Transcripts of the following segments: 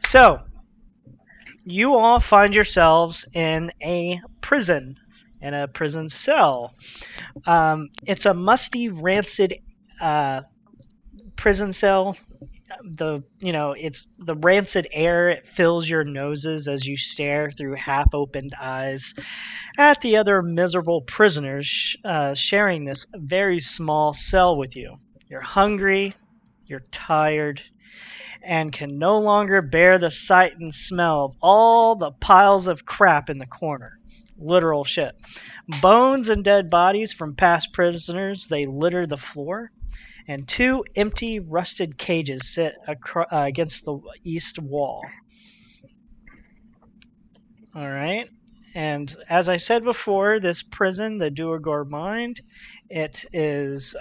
So, you all find yourselves in a prison, in a prison cell. It's a musty, rancid prison cell. It's the rancid air. It fills your noses as you stare through half-opened eyes at the other miserable prisoners sharing this very small cell with you. You're hungry, you're tired, and can no longer bear the sight and smell of all the piles of crap in the corner. Literal shit. Bones and dead bodies from past prisoners, they litter the floor, and two empty, rusted cages sit against the east wall. All right. And as I said before, this prison, the Duergar Mine, it is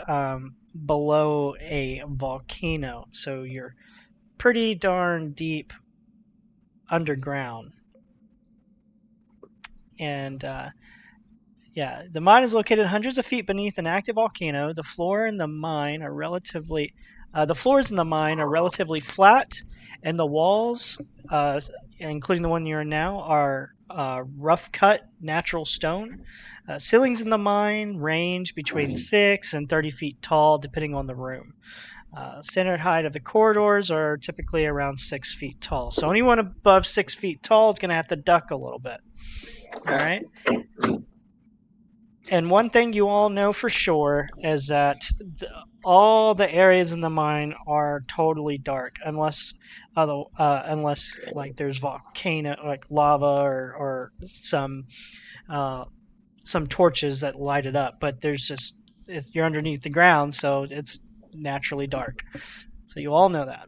below a volcano. So you're pretty darn deep underground. And yeah, the mine is located hundreds of feet beneath an active volcano. The floors in the mine are relatively flat, and the walls, including the one you're in now, are rough cut natural stone. Ceilings in the mine range between 6 and 30 feet tall, depending on the room. Standard height of the corridors are typically around 6 feet tall. So anyone above 6 feet tall is going to have to duck a little bit. All right. And one thing you all know for sure is that all the areas in the mine are totally dark, unless like there's volcano, like lava or some torches that light it up. But you're underneath the ground, so it's naturally dark. So you all know that.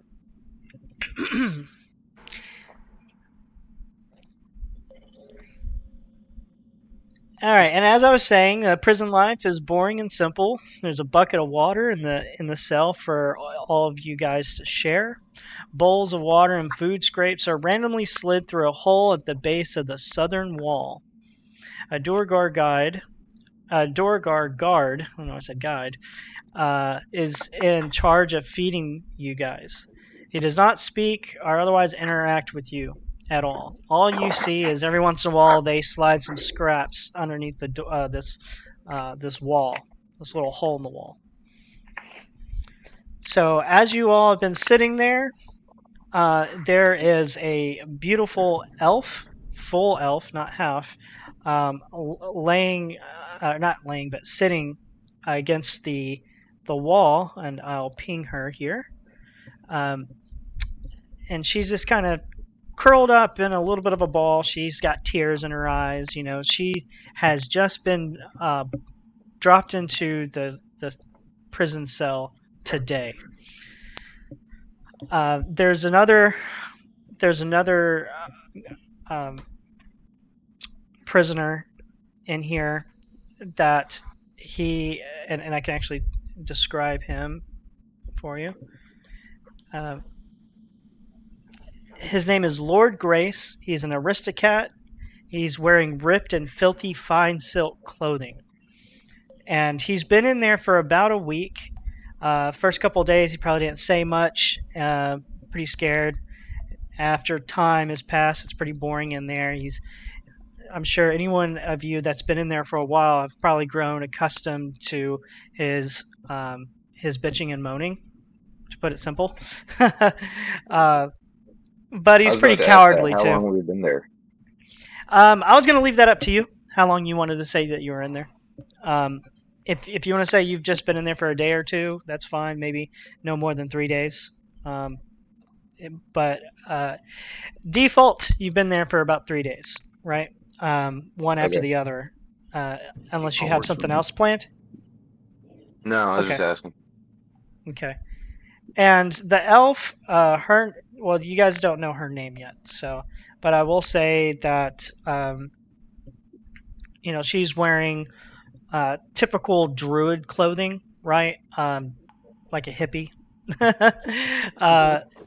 All right, and as I was saying, prison life is boring and simple. There's a bucket of water in the cell for all of you guys to share. Bowls of water and food scrapes are randomly slid through a hole at the base of the southern wall. A Duergar guard, I don't know, I said guide, is in charge of feeding you guys. He does not speak or otherwise interact with you at all. All you see is every once in a while they slide some scraps underneath this wall, this little hole in the wall. So as you all have been sitting there, there is a beautiful elf, full elf, not half, sitting against the wall, and I'll ping her here. And she's just kind of curled up in a little bit of a ball. She's got tears in her eyes. You know, she has just been dropped into the prison cell today. There's another prisoner in here that and I can actually describe him for you. His name is Lord Grace. He's an aristocrat. He's wearing ripped and filthy fine silk clothing. And he's been in there for about a week. First couple of days, he probably didn't say much. Pretty scared. After time has passed, it's pretty boring in there. I'm sure anyone of you that's been in there for a while have probably grown accustomed to his bitching and moaning, to put it simple. But he's pretty cowardly how too. long have we been there? I was going to leave that up to you, how long you wanted to say that you were in there. If you want to say you've just been in there for a day or two, that's fine. Maybe no more than 3 days. But default, you've been there for about 3 days, right? One after the other, unless you have something else planned. No, I was just asking. Okay. And the elf, you guys don't know her name yet, but I will say that, she's wearing typical druid clothing, right? Like a hippie.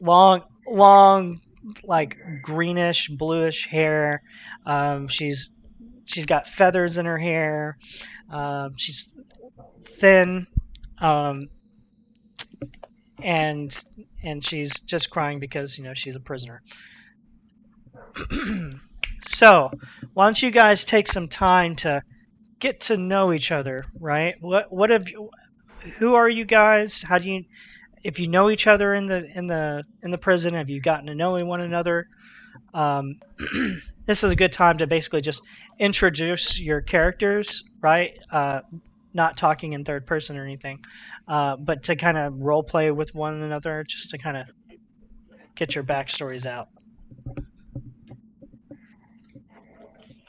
Long, like greenish, bluish hair. She's got feathers in her hair. She's thin. And and she's just crying because she's a prisoner. So, why don't you guys take some time to get to know each other, right? What have you? Who are you guys? How do you? If you know each other in the prison, have you gotten to know one another? Um, this is a good time to basically just introduce your characters, right? Not talking in third person or anything, but to kind of role play with one another, just to kind of get your backstories out.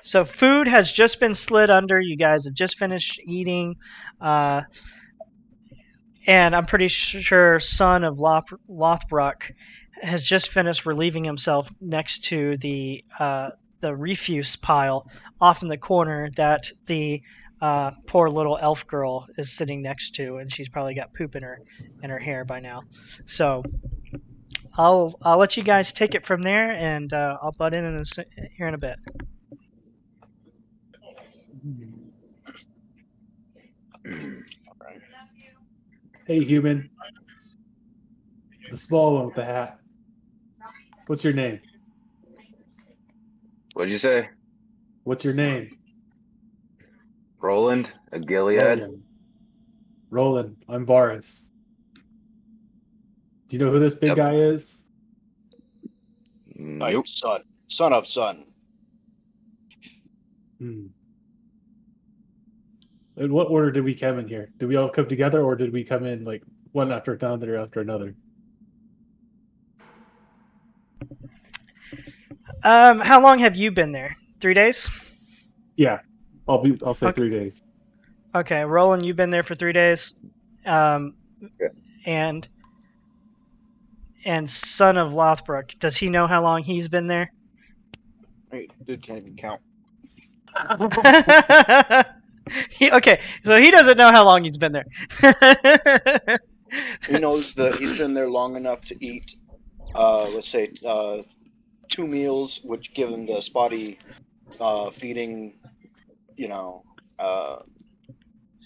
So food has just been slid under. You guys have just finished eating, uh, and I'm pretty sure son of Lothbrok has just finished relieving himself next to the refuse pile off in the corner that the poor little elf girl is sitting next to, and she's probably got poop in her hair by now. So I'll let you guys take it from there, and I'll butt in here in a bit. Hey, human. The small one with the hat. What's your name? What'd you say? What's your name? Roland? A Gilead? Roland. Roland, I'm Varis. Do you know who this big Yep. guy is? Nope. Son of son. In what order did we come in here? Did we all come together, or did we come in like one after another after another? How long have you been there? 3 days? Yeah, I'll say Okay. 3 days. Okay, Roland, you've been there for 3 days. Yeah. And son of Lothbrok, does he know how long he's been there? Wait, dude can't even count. Okay, so he doesn't know how long he's been there. He knows that he's been there long enough to eat, let's say, 2 meals, which given the spotty feeding,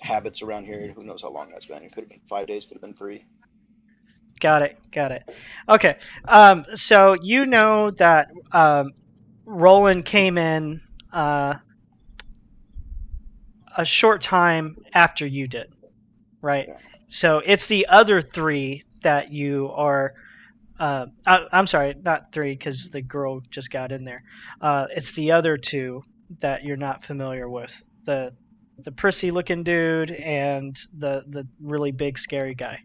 habits around here, who knows how long that's been. It could have been 5 days, could have been 3. Got it. Okay, so you know that Roland came in a short time after you did, right? Yeah. So it's the other 3 that you are. I'm sorry, not 3 because the girl just got in there. It's the other 2 that you're not familiar with. The prissy looking dude and the really big scary guy.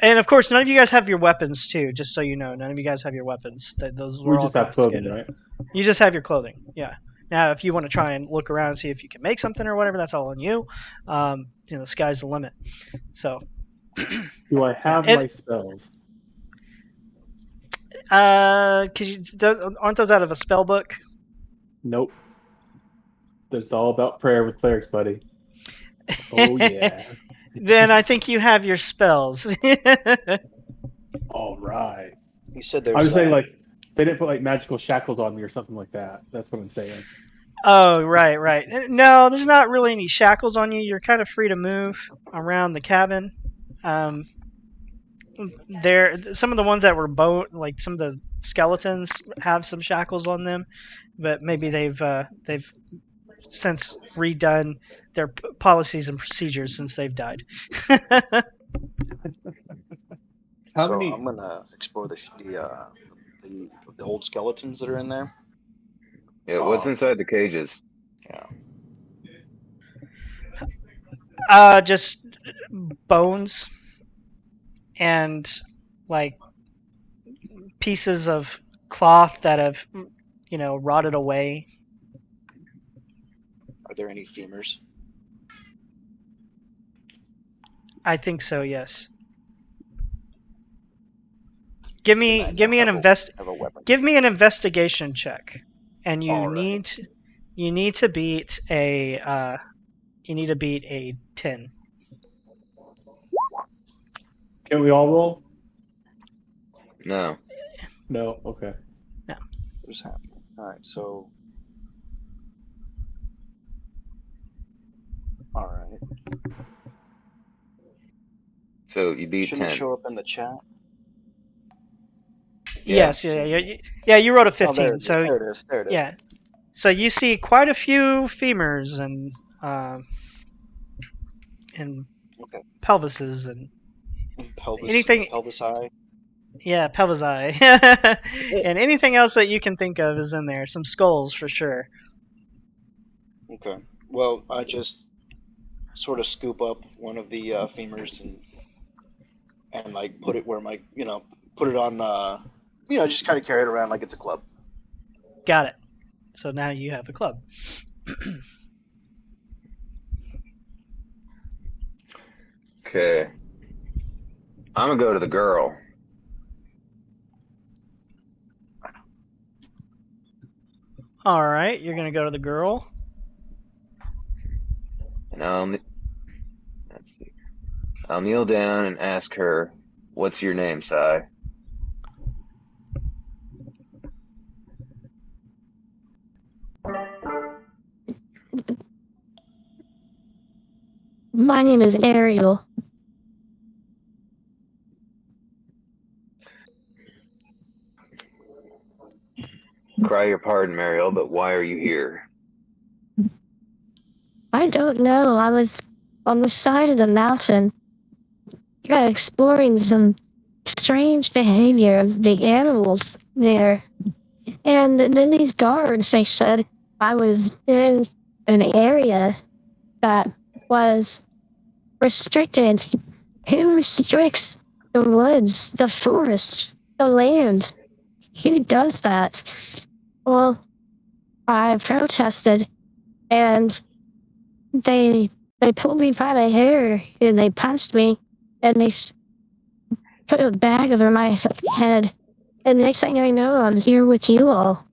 And of course, none of you guys have your weapons too. Just so you know, none of you guys have your weapons. Those We were all just have clothing, confiscated. right? You just have your clothing. Yeah. Now, if you want to try and look around and see if you can make something or whatever, that's all on you. The sky's the limit. So. Do I Yeah. have my spells? Aren't those out of a spell book? Nope. It's all about prayer with clerics, buddy. Oh yeah. Then I think you have your spells. All right. He said I there's was saying like they didn't put like magical shackles on me or something like that. That's what I'm saying. Oh, right. No, there's not really any shackles on you. You're kind of free to move around the cabin. There, some of the ones that were like some of the skeletons have some shackles on them, but maybe they've since redone their policies and procedures since they've died. How so many? I'm gonna explore the old skeletons that are in there. Yeah, what's inside the cages? Yeah. Just bones and like pieces of cloth that have rotted away. Are there any femurs? I think so, yes. Give me Then I give now me an have invest have a weapon. give me an investigation check, and you All right. need to beat a 10. Can we all roll? No. No. Okay. What's happening? All right. So. All right. So you beat Shouldn't it 10. show up in the chat? Yes, you rolled a Oh, there 15. it is. So There it is. There it is. yeah, so you see quite a few femurs and Okay. pelvises and Pelvis, anything. pelvis eye. Yeah, pelvisae, and anything else that you can think of is in there. Some skulls for sure. Okay. Well, I just sort of scoop up one of the femurs and like put it where my put it on just kind of carry it around like it's a club. Got it. So now you have a club. Okay. I'm gonna go to the girl. All right, you're gonna go to the girl. And let's see. I'll kneel down and ask her, "What's your name, Sai?" My name is Ariel. Cry your pardon, Mariel, but why are you here? I don't know. I was on the side of the mountain exploring some strange behavior of the animals there. And then these guards, they said I was in an area that was restricted. Who restricts the woods, the forest, the land? Who does that? Well, I protested and they pulled me by the hair and they punched me and they put a bag over my head. And next thing I know, I'm here with you all.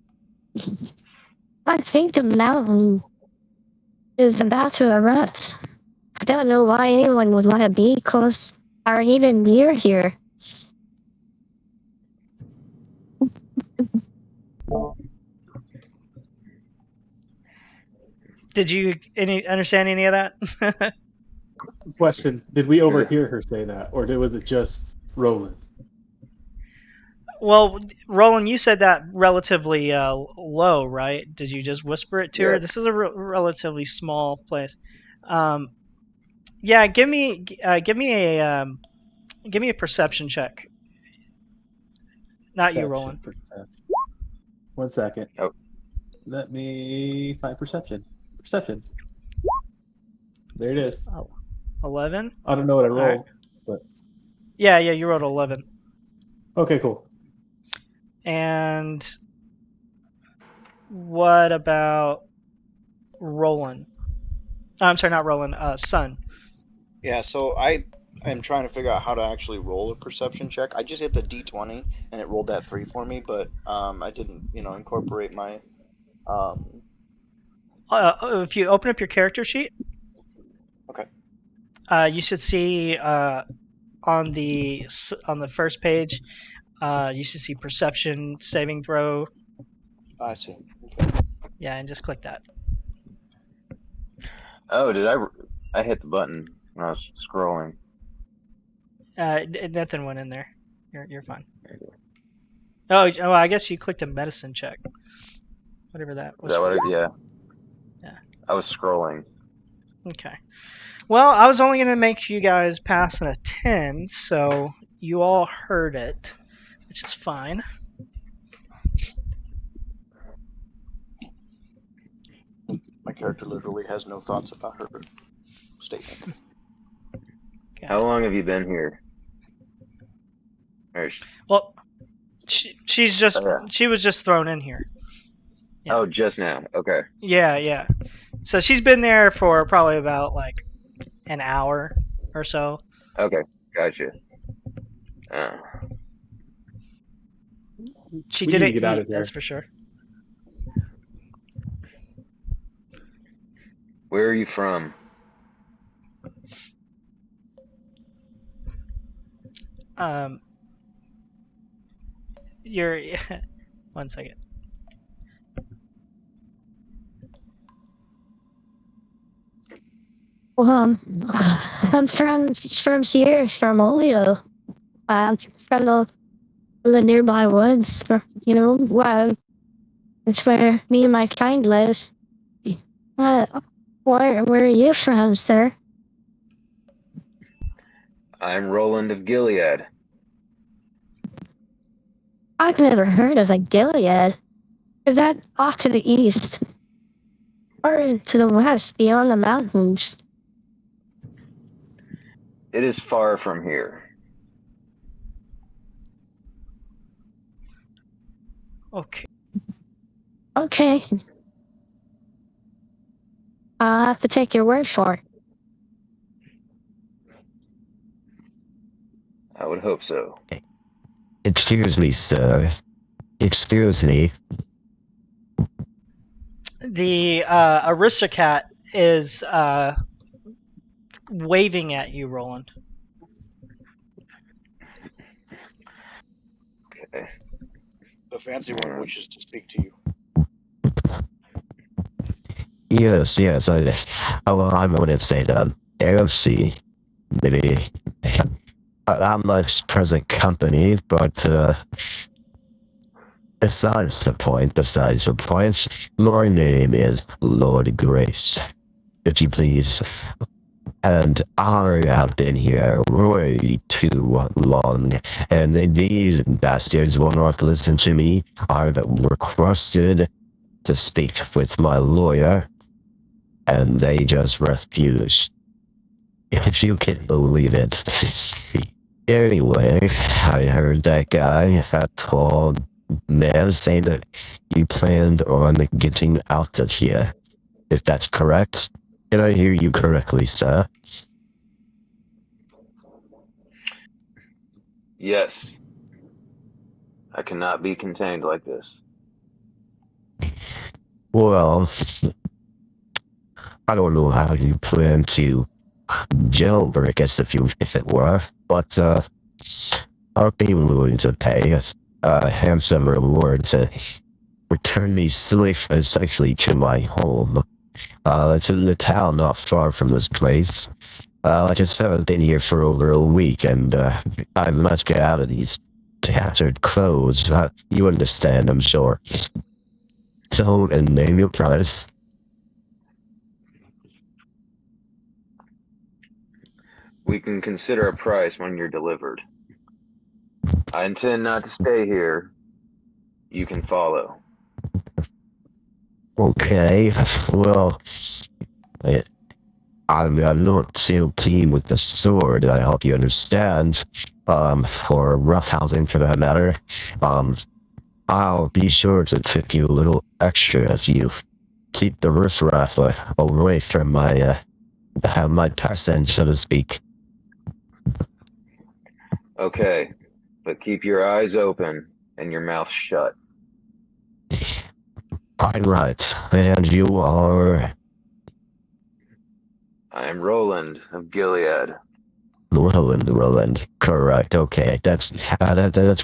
I think the mountain is about to erupt. I don't know why anyone would want to be close or even near here. Did you understand any of that? Question: did we overhear her say that, or was it just Roland? Well, Roland, you said that relatively low, right? Did you just whisper it to her? Yes. This is a relatively small place. Yeah, give me a perception check. Not you, Roland. Perception. 1 second. Oh. Let me find perception. Perception. There it is. 11. I don't know what I All rolled, right. but Yeah, you rolled 11. okay, cool. And what about Roland? I'm sorry, not Roland. Sun. Yeah. So I am trying to figure out how to actually roll a perception check. I just hit the D20 and it rolled that 3 for me, but I didn't incorporate my If you open up your character sheet, Okay. You should see on the first page, you should see perception saving throw. I see. Okay. Yeah, and just click that. Oh, I hit the button when I was scrolling. Nothing went in there. You're fine. Oh, I guess you clicked a medicine check. Whatever that was. Is that what Yeah. I was scrolling. Okay. Well, I was only going to make you guys pass a 10, so you all heard it, which is fine. My character literally has no thoughts about her statement. Okay. How long have you been here? Well, she was just thrown in here. Yeah. Oh, just now. Okay. Yeah. So she's been there for probably about like an hour or so. Okay, gotcha. She We didn't need to get out eat, of here. that's for sure. Where are you from? You're 1 second. Well, I'm from here, from Olio. I'm from the the nearby woods. It's where me and my kind live. Where are you from, sir? I'm Roland of Gilead. I've never heard of a Gilead. Is that off to the east? Or to the west, beyond the mountains? It is far from here. Okay. Okay. I'll have to take your word for it. I would hope so. Excuse me, sir. Excuse me. The Aristocat is waving at you, Roland. Okay. The fancy one wishes to speak to you. Yes, I'm going to say that. AFC, maybe. I'm not present company, but besides the point, my name is Lord Grace, if you please. And I have been here way too long, and these bastards will not listen to me. I've requested to speak with my lawyer, and they just refuse. If you can believe it. Anyway, I heard that guy, that tall man, say that you planned on getting out of here. If that's correct, did I hear you correctly, sir? Yes. I cannot be contained like this. Well, I don't know how you plan to jailbreak us if it were, but I'll be willing to pay a handsome reward to return me safely to my home. It's in the town not far from this place. I just haven't been here for over a week, and I must get out of these tattered clothes. You understand, I'm sure. So, and name your price. We can consider a price when you're delivered. I intend not to stay here. You can follow. Okay, well, I'm not so keen with the sword, I hope you understand. For roughhousing for that matter. I'll be sure to tip you a little extra if you keep the riffraff away from my person, so to speak. Okay, but keep your eyes open and your mouth shut. All right, and you are I am Roland of Gilead. Roland. Correct. Okay, that's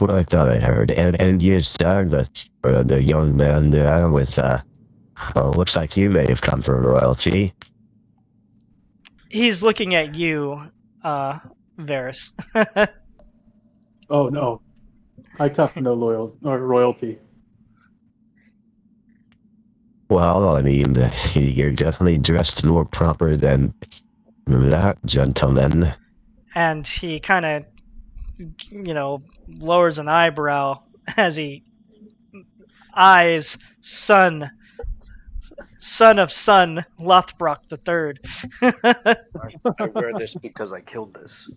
what I thought I heard. And you said that the young man there with looks like you may have come from royalty. He's looking at you, Varis. Oh no, I come from no royalty. Well, I mean, you're definitely dressed more proper than that, gentleman. And he kind of, lowers an eyebrow as he eyes son of son Lothbrok III. I wear this because I killed this.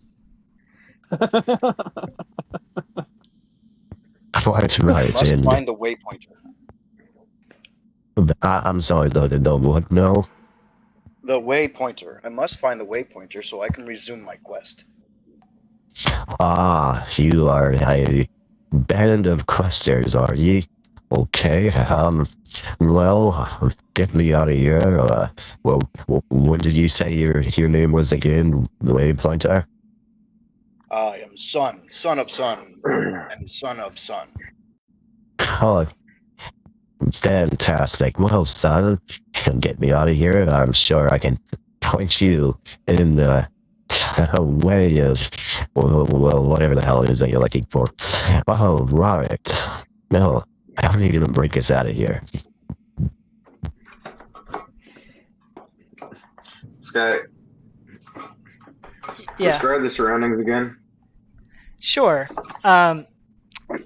Quite I right, must and find the waypointer. I'm sorry, though, to know what? No? The waypointer. I must find the waypointer so I can resume my quest. Ah, you are a band of questers, are ye? Okay, well, get me out of here. Well, what did you say your name was again, Waypointer? I am son of son, and son of son. Oh, fantastic. Well, son, get me out of here, and I'm sure I can point you in the way of Well, whatever the hell it is that you're looking for. Oh, right. No, I need to break us out of here. Sky, Yeah, describe the surroundings again. sure.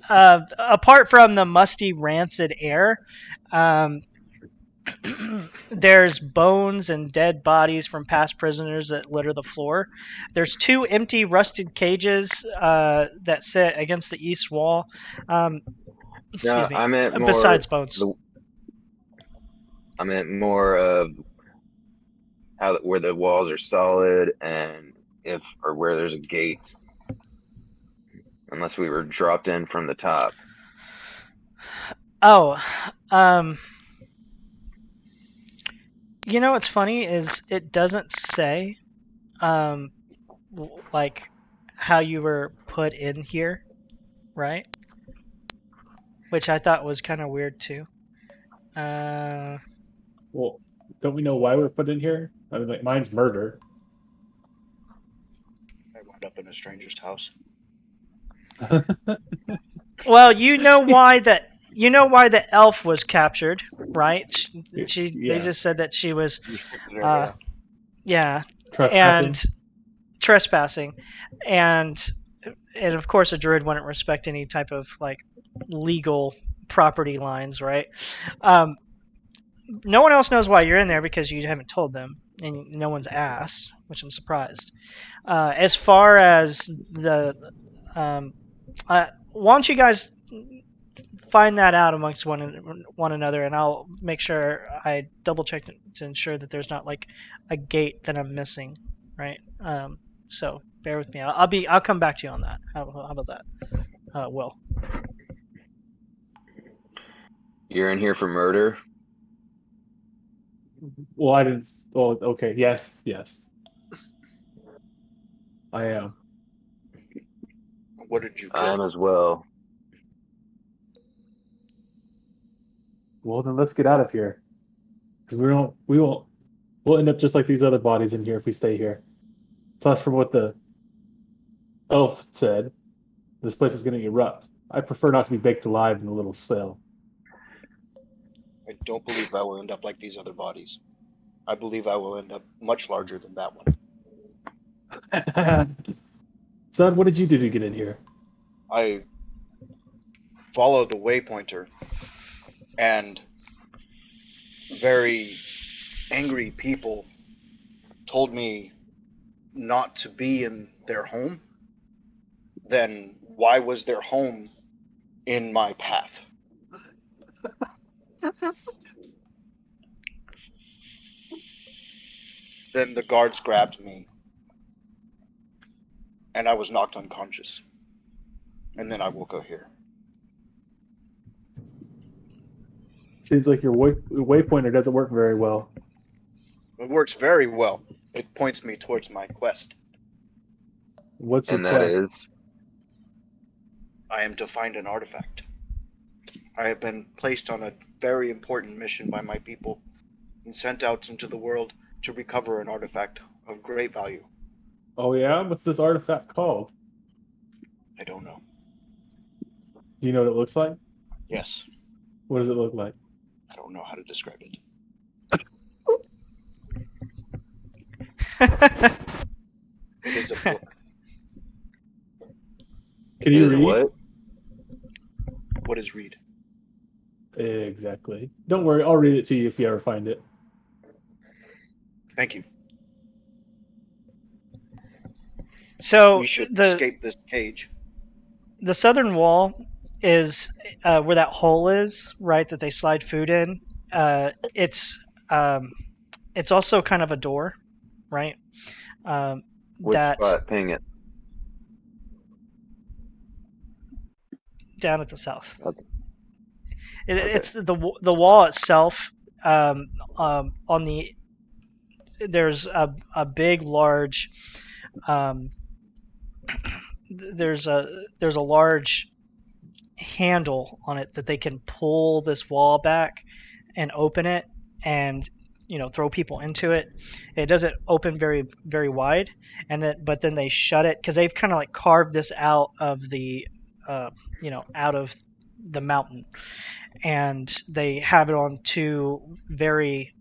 Apart from the musty, rancid air, um, there's bones and dead bodies from past prisoners that litter the floor. There's 2 empty, rusted cages that sit against the east wall. No, Excuse me. I meant more Besides bones. I meant more of where the walls are solid and if or where there's a gate. Unless we were dropped in from the top. Oh, um, you know what's funny is it doesn't say, um, like how you were put in here, right? Which I thought was kind of weird too. Well, don't we know why we're put in here? I mean, like, mine's murder. I wound up in a stranger's house. Well, you know why the elf was captured, right? They Yeah. just said that she was, Restricted uh, area. yeah, Trespassing. and trespassing, and of course a druid wouldn't respect any type of like legal property lines, right? Um, no one else knows why you're in there because you haven't told them, and no one's asked, which I'm surprised. As far as the, why don't you guys find that out amongst one another, and I'll make sure I double check to ensure that there's not like a gate that I'm missing, right? So bear with me. I'll come back to you on that. How about that? Will. You're in here for murder? Well, I didn't. Oh, okay. Yes, yes. I am. What did you I am kill? as well. Well, then let's get out of here. Because we'll end up just like these other bodies in here if we stay here. Plus, from what the elf said, this place is going to erupt. I prefer not to be baked alive in a little cell. I don't believe I will end up like these other bodies. I believe I will end up much larger than that one. Son, what did you do to get in here? I followed the waypointer, and very angry people told me not to be in their home. Then why was their home in my path? Then the guards grabbed me, and I was knocked unconscious. And then I woke up here. Seems like your waypointer doesn't work very well. It works very well. It points me towards my quest. What's your And that quest? is I am to find an artifact. I have been placed on a very important mission by my people and sent out into the world to recover an artifact of great value. Oh yeah? What's this artifact called? I don't know. Do you know what it looks like? Yes, What does it look like? I don't know how to describe it. It is a book. Can it you is read? what? What is read? Exactly. Don't worry, I'll read it to you if you ever find it. Thank you. So We should the escape this cage. the southern wall is where that hole is, right? That they slide food in. It's also kind of a door, right? Which That spot? Ping it. down at the south. Okay. It's the wall itself. On the there's a big large there's a large handle on it that they can pull this wall back and open it, and throw people into it. It doesn't open very very wide, but then they shut it because they've kind of like carved this out of the out of the mountain, and they have it on two very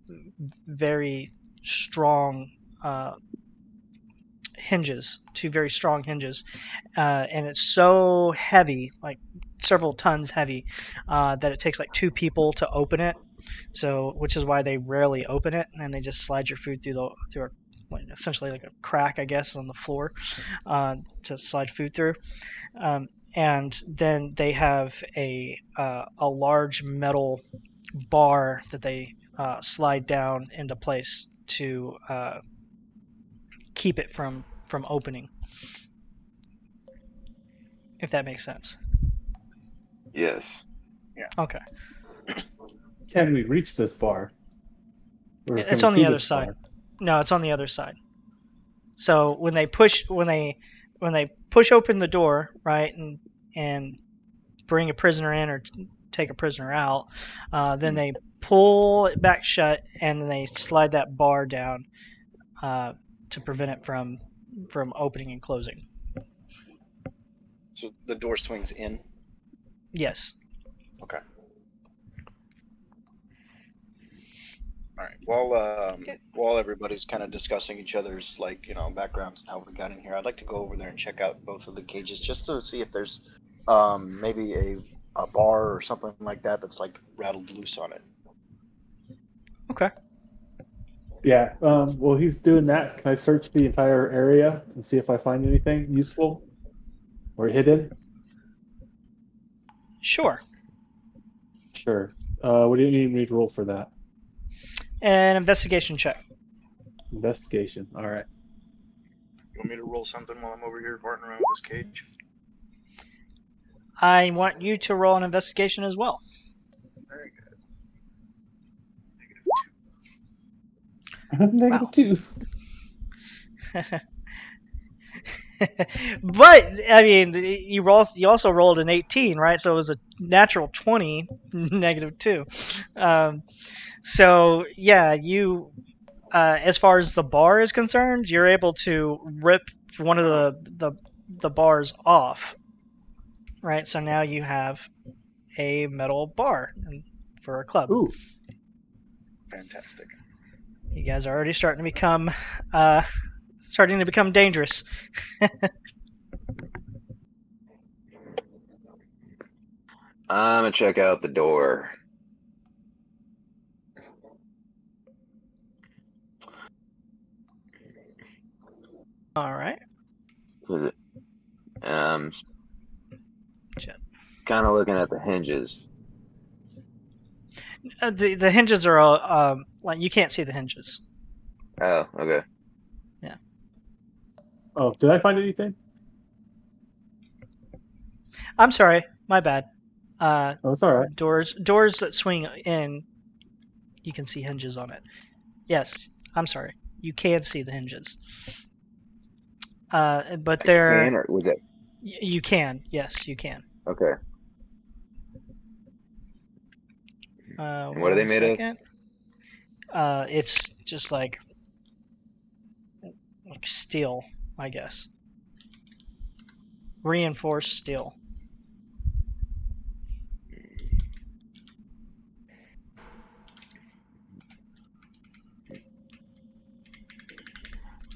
very strong hinges, two very strong hinges, and it's so heavy, like several tons heavy, that it takes like two people to open it. So, which is why they rarely open it, and they just slide your food through essentially like a crack, I guess, on the floor, to slide food through. And then they have a large metal bar that they slide down into place to keep it from opening. If that makes sense. Yes. Okay. Can we reach this bar? Or can It's we on see the other this side. bar? No, it's on the other side. So when they push open the door, right, and bring a prisoner in or take a prisoner out, then they pull it back shut, and then they slide that bar down to prevent it from opening and closing. So the door swings in. Yes. Okay. All right. While everybody's kind of discussing each other's backgrounds and how we got in here, I'd like to go over there and check out both of the cages just to see if there's maybe a bar or something like that that's like rattled loose on it. Okay. Yeah. While he's doing that, can I search the entire area and see if I find anything useful or hidden? Sure. Sure. What do you need me to roll for that? An investigation check. Investigation. All right. You want me to roll something while I'm over here farting around with this cage? I want you to roll an investigation as well. Very good. Negative two. But I mean, you also rolled an 18, right? So it was a natural 20, negative 2. So yeah, you as far as the bar is concerned, you're able to rip one of the bars off, right? So now you have a metal bar for a club. Ooh. Fantastic. You guys are already starting to become dangerous. I'm gonna check out the door. All right. Kind of looking at the hinges. The hinges are all like you can't see the hinges. Oh, okay. Oh, did I find anything? I'm sorry, my bad. Oh, it's all right. Doors that swing in, you can see hinges on it. Yes, I'm sorry. You can see the hinges. But they're. Can, or was that? You can. Yes, you can. Okay. And what are they made of? It's just like steel, I guess. Reinforced steel.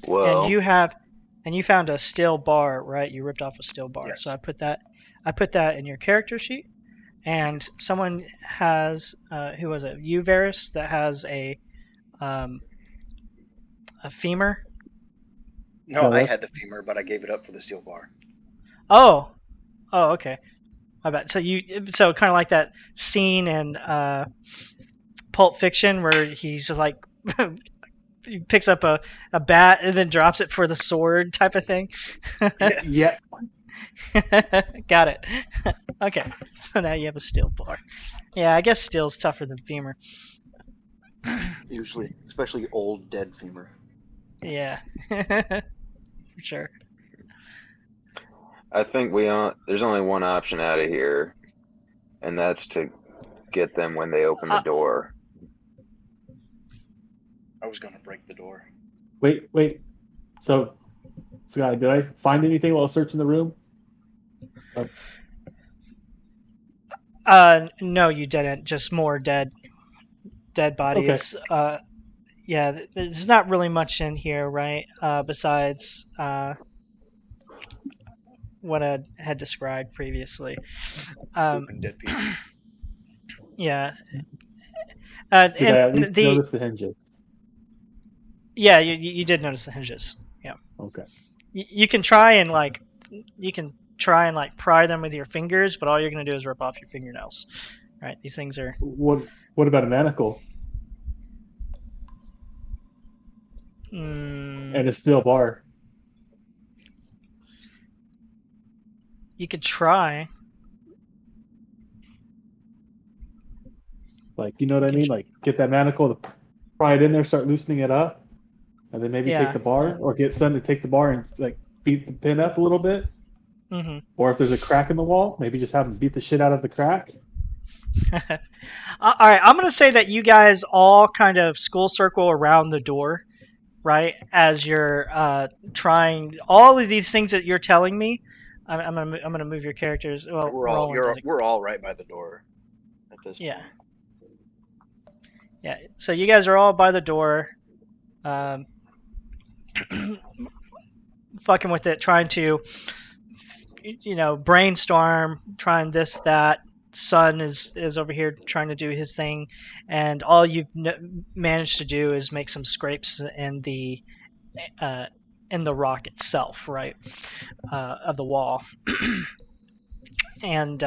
Well, and you found a steel bar, right? You ripped off a steel bar. Yes. So I put that in your character sheet. And someone has who was it? You, Varis, that has a femur. No, No, I had the femur, but I gave it up for the steel bar. Oh, okay. My bad. So kind of like that scene in Pulp Fiction where he's just like he picks up a bat and then drops it for the sword type of thing. Yes. Yeah. Got it. Okay, so now you have a steel bar. Yeah, I guess steel's tougher than femur. Usually, especially old dead femur. Yeah, for sure. I think there's only one option out of here, and that's to get them when they open the door. was gonna break the door. Wait. So, Sky, did I find anything while searching the room? No, you didn't. Just more dead Okay. bodies. Yeah, there's not really much in here, right? Besides what I had described previously. Pooping dead people. Yeah. Did I at And least notice the hinges? yeah, you did notice the hinges. Yeah. Okay. You can try and like pry them with your fingers, but all you're gonna do is rip off your fingernails. Right? These things are. What about a manacle Mm, and a steel bar? you could try. Like, you know what You I can. mean? Like, get that manacle, pry it in there, start loosening it up, and then maybe take Yeah. the bar, or get Sun to take the bar and like beat the pin up a little bit. Mm-hmm. Or if there's a crack in the wall, maybe just have him beat the shit out of the crack. All right, I'm gonna say that you guys all kind of school circle around the door, right? As you're trying all of these things that you're telling me. I'm gonna move your characters. Well, Roland doesn't. We're all right by the door at this Yeah, point. yeah. So you guys are all by the door, fucking with it, trying to, brainstorm, trying this, that. Sun is over here trying to do his thing, and all you've managed to do is make some scrapes in the rock itself, right, of the wall, and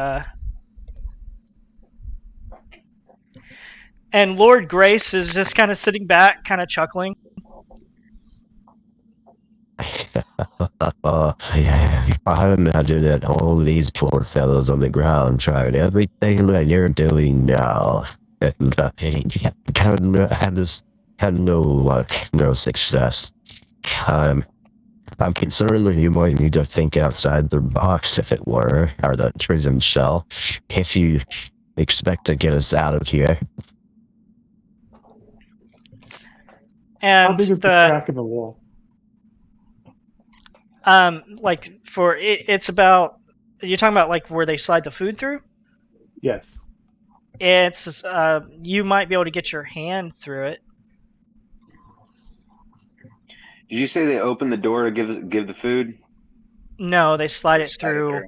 Lord Grace is just kind of sitting back, kind of chuckling. Yeah, I imagine that all these poor fellows on the ground tried everything that you're doing now, and had no success. I'm concerned that you might need to think outside the box, if it were, or the prison shell, if you expect to get us out of here. And How big is the crack in the wall? like for it, it's about. You're talking about like where they slide the food through? Yes. It's you might be able to get your hand through it. Did you say they opened the door to give the food? No, they slide it Slide through.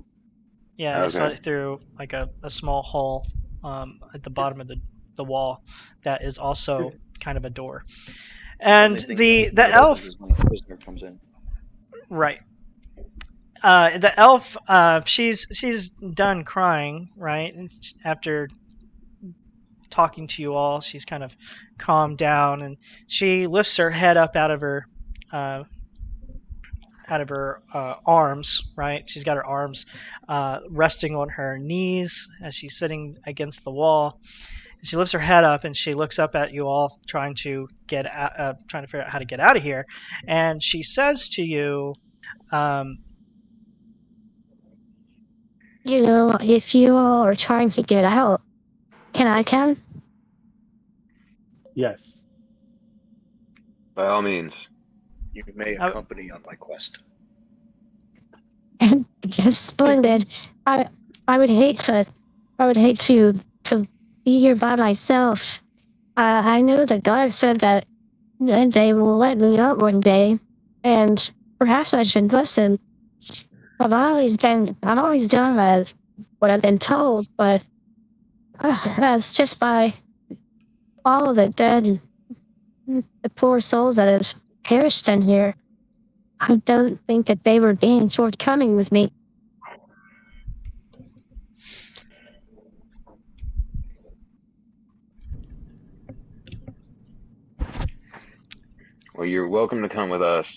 Yeah, they slide Okay. it through like a small hole at the bottom of the wall that is also kind of a door. And Only thing the that elf, opens is when a prisoner comes in. right? The elf, she's done crying, right? And after talking to you all, she's kind of calmed down, and she lifts her head up out of her arms, right? She's got her arms resting on her knees as she's sitting against the wall. And she lifts her head up and she looks up at you all, trying to figure out how to get out of here. And she says to you, if you all are trying to get out, can I come? Yes. By all means. You may accompany on my quest. Yes, splendid. I would hate to be here by myself. I know the guard said that they will let me out one day, and perhaps I should listen. I've always done what I've been told, but that's just by all of the dead, the poor souls that have perished in here. I don't think that they were being forthcoming with me. Well, you're welcome to come with us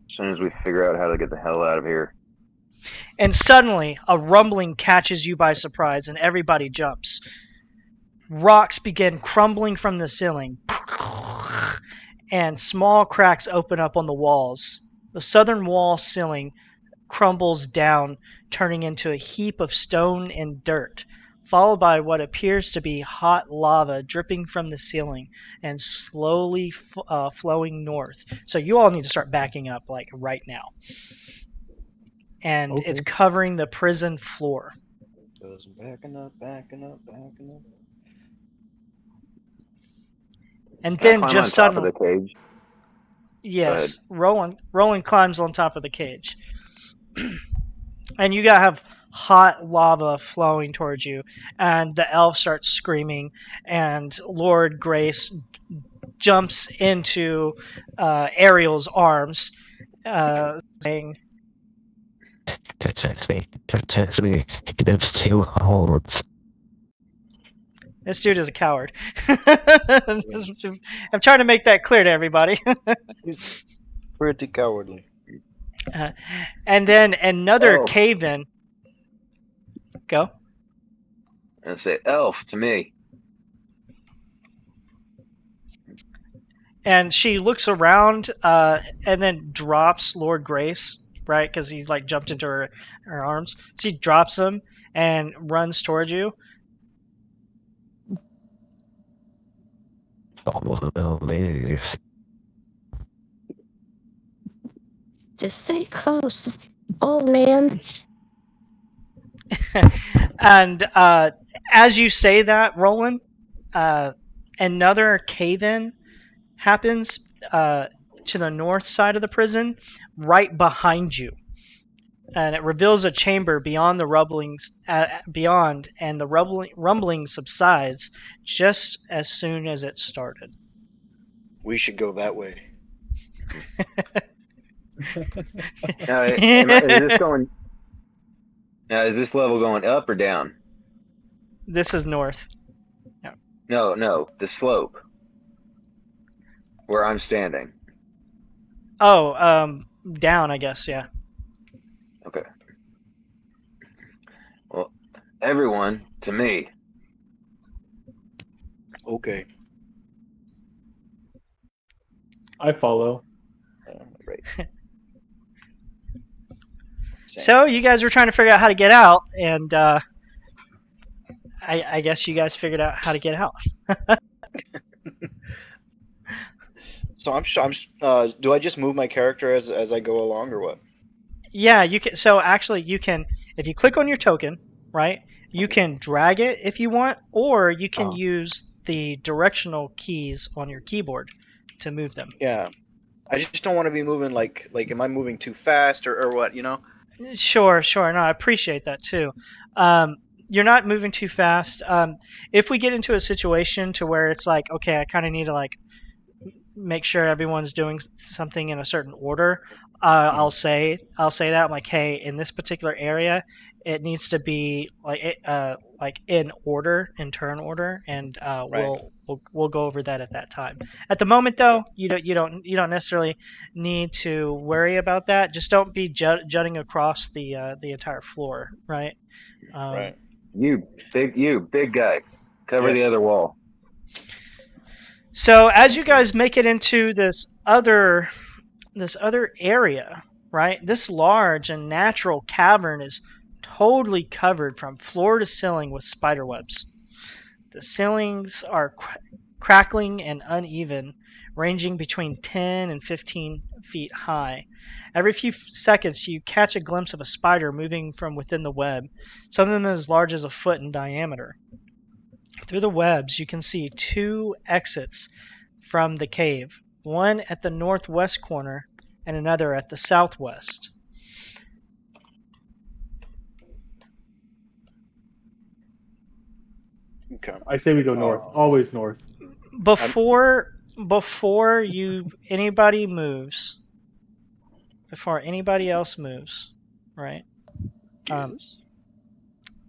as soon as we figure out how to get the hell out of here. and suddenly a rumbling catches you by surprise, and everybody jumps. Rocks begin crumbling from the ceiling, and small cracks open up on the walls. The southern wall ceiling crumbles down, turning into a heap of stone and dirt, followed by what appears to be hot lava dripping from the ceiling and slowly flowing north. So you all need to start backing up like right now. And Okay. it's covering the prison floor. Goes backing up, backing up, backing up. And Can I then climb on just top of suddenly, the cage? yes, Roland climbs on top of the cage. And you gotta have hot lava flowing towards you, and the elf starts screaming, and Lord Grace jumps into Ariel's arms, saying, Protect me. Protect me. There's 2 holes. "This dude is a coward." I'm trying to make that clear to everybody. He's pretty cowardly. And then another Elf. cave-in. Go. And say, elf to me. And she looks around and then drops Lord Grace, right? Because he like jumped into her arms. She drops him and runs towards you. Oh, man. Just stay close, old man. And as you say that, Roland, another cave-in happens to the north side of the prison, right behind you. And it reveals a chamber beyond the rumblings, beyond, and the rumbling subsides just as soon as it started. We should go that way. Now, is this going? Now, is this level going up or down? This is north. No, the slope where I'm standing. Oh, down, I guess. Yeah. Okay. Well, everyone to me. Okay. I follow. Right. Same. So you guys were trying to figure out how to get out, and I guess you guys figured out how to get out. So do I just move my character as I go along, or what? Yeah, you can. So actually, you can, if you click on your token, right? You can drag it if you want, or you can use the directional keys on your keyboard to move them. Yeah. I just don't want to be moving like am I moving too fast or what, you know? Sure. No, I appreciate that too. You're not moving too fast. If we get into a situation to where it's like, okay, I kind of need to like make sure everyone's doing something in a certain order, I'll say that. I'm like, hey, in this particular area, it needs to be like in order, in turn order, and Right. we'll go over that at that time. At the moment, though, you don't necessarily need to worry about that. Just don't be jutting across the entire floor, right? Right. You big guy, cover the Yes. other wall. So as Sounds you good. guys make it into this other area, right? This large and natural cavern is totally covered from floor to ceiling with spider webs. The ceilings are crackling and uneven, ranging between 10 and 15 feet high. Every few seconds, you catch a glimpse of a spider moving from within the web, some of them as large as a foot in diameter. Through the webs, you can see 2 exits from the cave, one at the northwest corner and another at the southwest. Okay. I say we go north. Always north. Before anybody moves, before anybody else moves, right? Yes.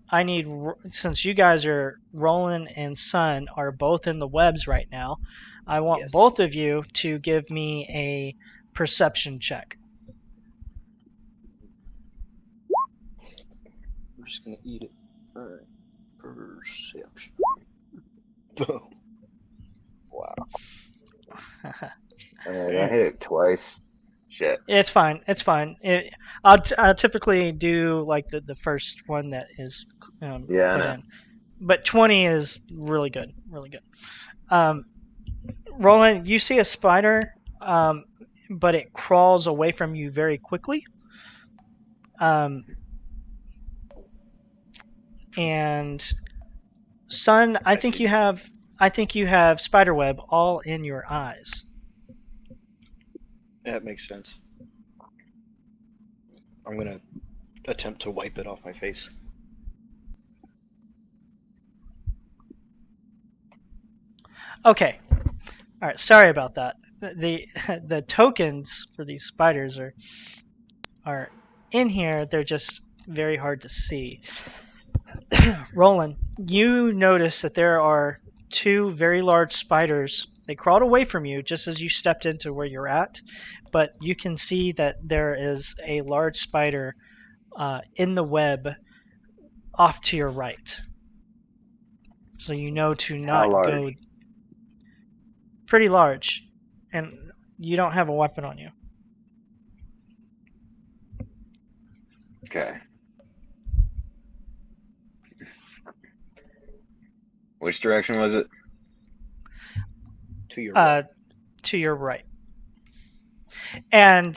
I need, since you guys are Roland and Sun are both in the webs right now, I want Yes. both of you to give me a perception check. I'm just gonna eat it. Alright. Perception. Boom. Wow. Alright, I hit it twice. Shit. It's fine. I'll typically do like the first one that is put Yeah, I know. in. but 20 is really good, really good. Roland, you see a spider, but it crawls away from you very quickly. And Son, I think you have spiderweb all in your eyes. That makes sense. I'm gonna attempt to wipe it off my face. Okay. All right. Sorry about that. The tokens for these spiders are in here. They're just very hard to see. Roland, you notice that there are two very large spiders. They crawled away from you just as you stepped into where you're at, but you can see that there is a large spider in the web off to your right. So you know to not How go. large? Pretty large, and you don't have a weapon on you. Okay. Which direction was it? To your right. To your right. And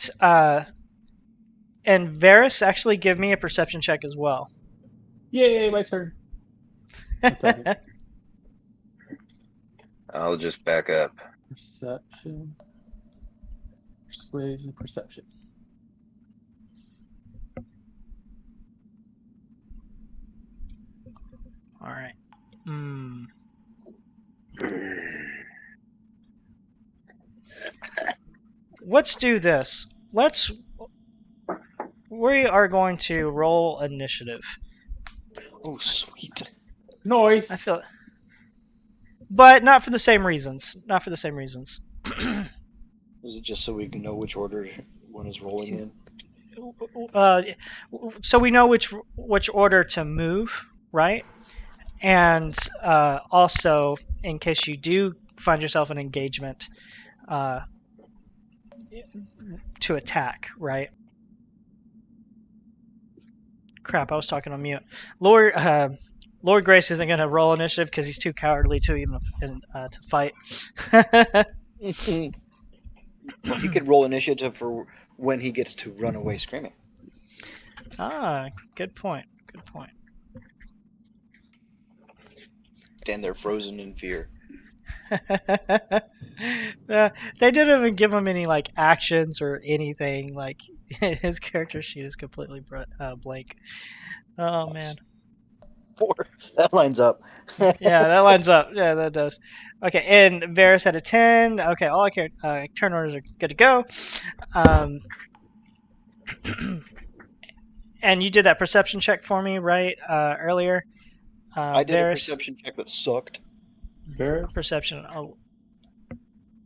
Varis, actually give me a perception check as well. Yay, my turn. I'll just back up. Perception. Persuasion, perception. All right. Let's do this. We are going to roll initiative. Oh, sweet. Noise. I feel, but not for the same reasons. Not for the same reasons. Is it just so we can know which order one is rolling in? So we know which order to move, right? And also, in case you do find yourself in engagement, to attack, right? Crap, I was talking on mute. Lord Grace isn't going to roll initiative because he's too cowardly to even to fight. Well, he could roll initiative for when he gets to run away screaming. Good point. Good point. Stand there frozen in fear. They didn't even give him any like actions or anything. Like his character sheet is completely blank. Oh man. 4. That lines up. Yeah, that lines up. Yeah, that does. Okay, and Varis had a 10. Okay, all I care. Turn orders are good to go. And you did that perception check for me, right? Earlier. I did Varis, a perception check that sucked. Varis. Perception. Oh.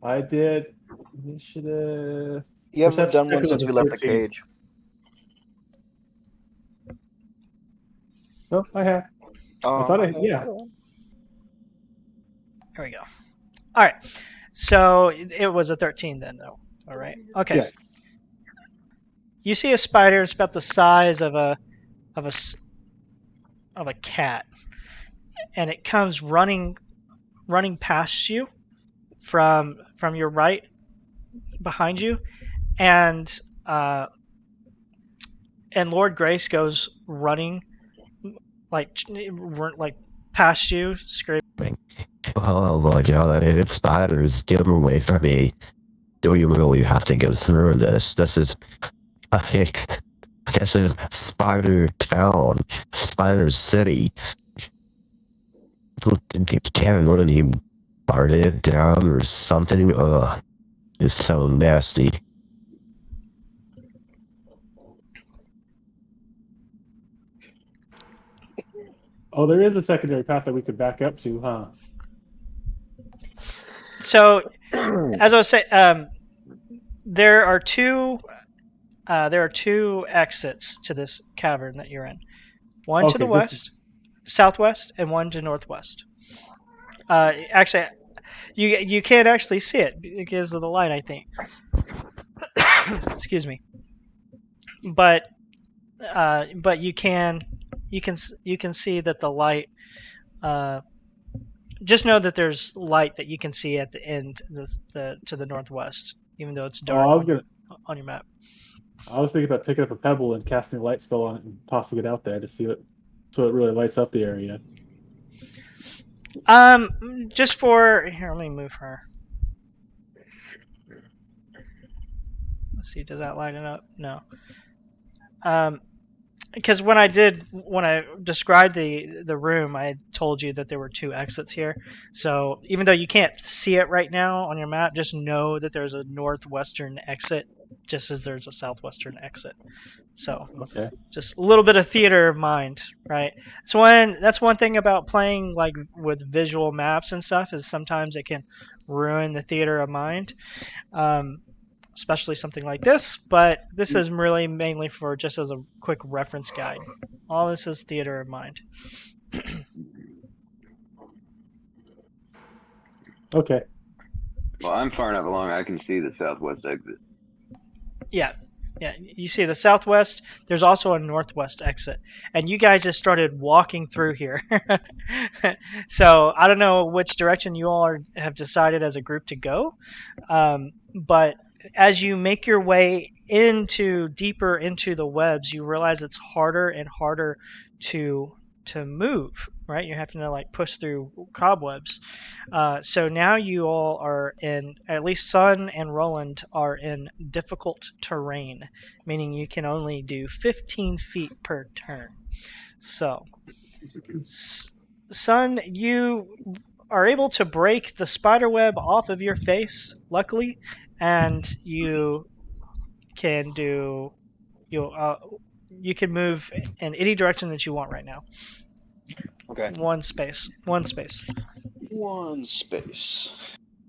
I did initiative. You haven't Perception done one check since was we a left the 13. cage. No, I have. I thought yeah. There we go. All right. So it was a 13 then, though. All right. Okay. Yes. You see a spider. It's about the size of a cat, and it comes running past you from your right, behind you, and Lord Grace goes running like past you, screaming. Oh my god, if spiders get away from me, do you really have to go through this? This is Spider Town, Spider City. Can't let you burn it down or something. Ugh, it's so nasty. Oh, there is a secondary path that we could back up to, huh? So, as I was saying, there are two exits to this cavern that you're in. One to the west, southwest, and one to northwest. Actually, you can't actually see it because of the light, I think. Excuse me. But you can see that the light just know that there's light that you can see at the end, to the northwest, even though it's Oh, dark on your map. I was thinking about picking up a pebble and casting a light spell on it and tossing it out there to see it, so it really lights up the area. Just for here, let me move her. Let's see, does that light it up? No. Because when I described the room, I told you that there were 2 exits here. So even though you can't see it right now on your map, just know that there's a northwestern exit, just as there's a southwestern exit. So Okay. just a little bit of theater of mind, right? So that's one thing about playing like with visual maps and stuff, is sometimes it can ruin the theater of mind. Especially something like this, but this is really mainly for just as a quick reference guide. All this is theater of mind. Okay. Well, I'm far enough along I can see the southwest exit. Yeah, you see the southwest. There's also a northwest exit, and you guys just started walking through here. So I don't know which direction you all have decided as a group to go, but as you make your way deeper into the webs, you realize it's harder and harder to move. Right, you have to like push through cobwebs. So now you all are in, at least Sun and Roland are in difficult terrain, meaning you can only do 15 feet per turn. So, Sun, you are able to break the spider web off of your face, luckily, and you can you can move in any direction that you want right now. Okay. One space. One space.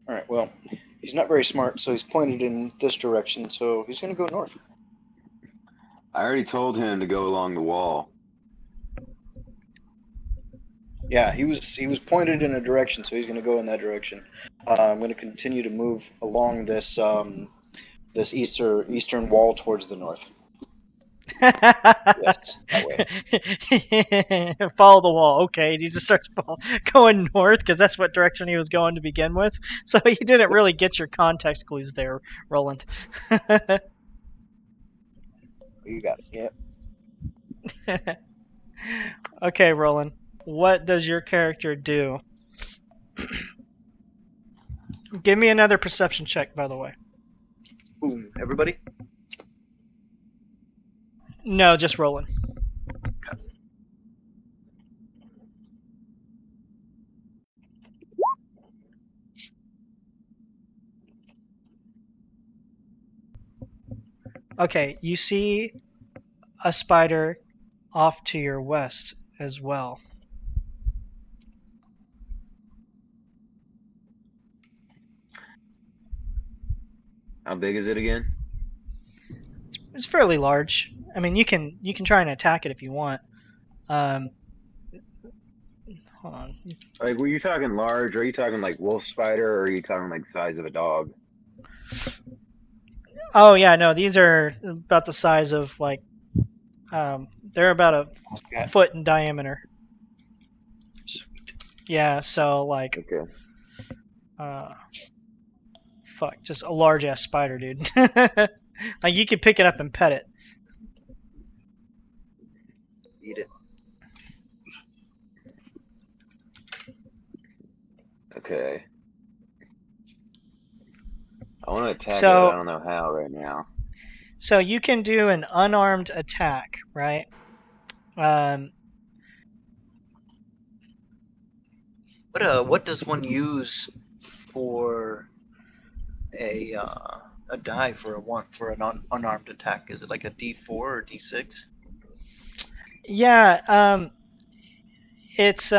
All right. Well, he's not very smart, so he's pointed in this direction. So he's going to go north. I already told him to go along the wall. Yeah, he was pointed in a direction, so he's going to go in that direction. I'm going to continue to move along this this eastern wall towards the north. Yes, that way. Follow the wall. Okay, he just starts going north because that's what direction he was going to begin with. So you didn't really get your context clues there, Roland. You got it. Yep. Okay, Roland. What does your character do? Give me another perception check, by the way. Boom. Everybody. No, just Roland. Okay, you see a spider off to your west as well. How big is it again? It's fairly large. I mean, you can try and attack it if you want. Hold on. Like, were you talking large? Or are you talking like wolf spider? Or are you talking like size of a dog? Oh yeah, no, these are about the size of like, they're about a foot in diameter. Sweet. Yeah, so like, Okay. Fuck, just a large ass spider, dude. Like you could pick it up and pet it. Eat it. Okay. I want to attack it, So- but I don't know how right now. So you can do an unarmed attack, right? What does one use for a die for an unarmed attack? Is it like a D4 or D6? Yeah, it's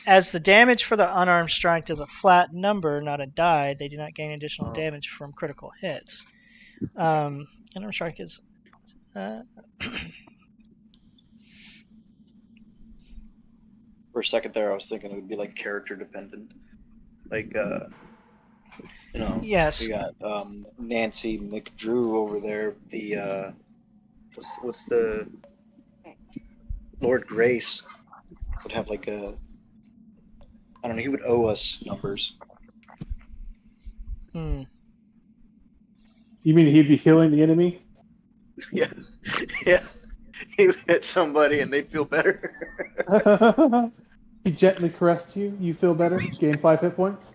as the damage for the unarmed strike is a flat number, not a die. They do not gain additional damage from critical hits. Unarmed strike is. For a second there, I was thinking it would be like character dependent, like Yes. we got Nancy McDrew over there. The what's the Lord Grace? would have like a, I don't know, he would owe us numbers. Hmm. You mean he'd be healing the enemy? Yeah. Yeah. He would hit somebody and they'd feel better. He gently caressed you. You feel better. Gain 5 hit points.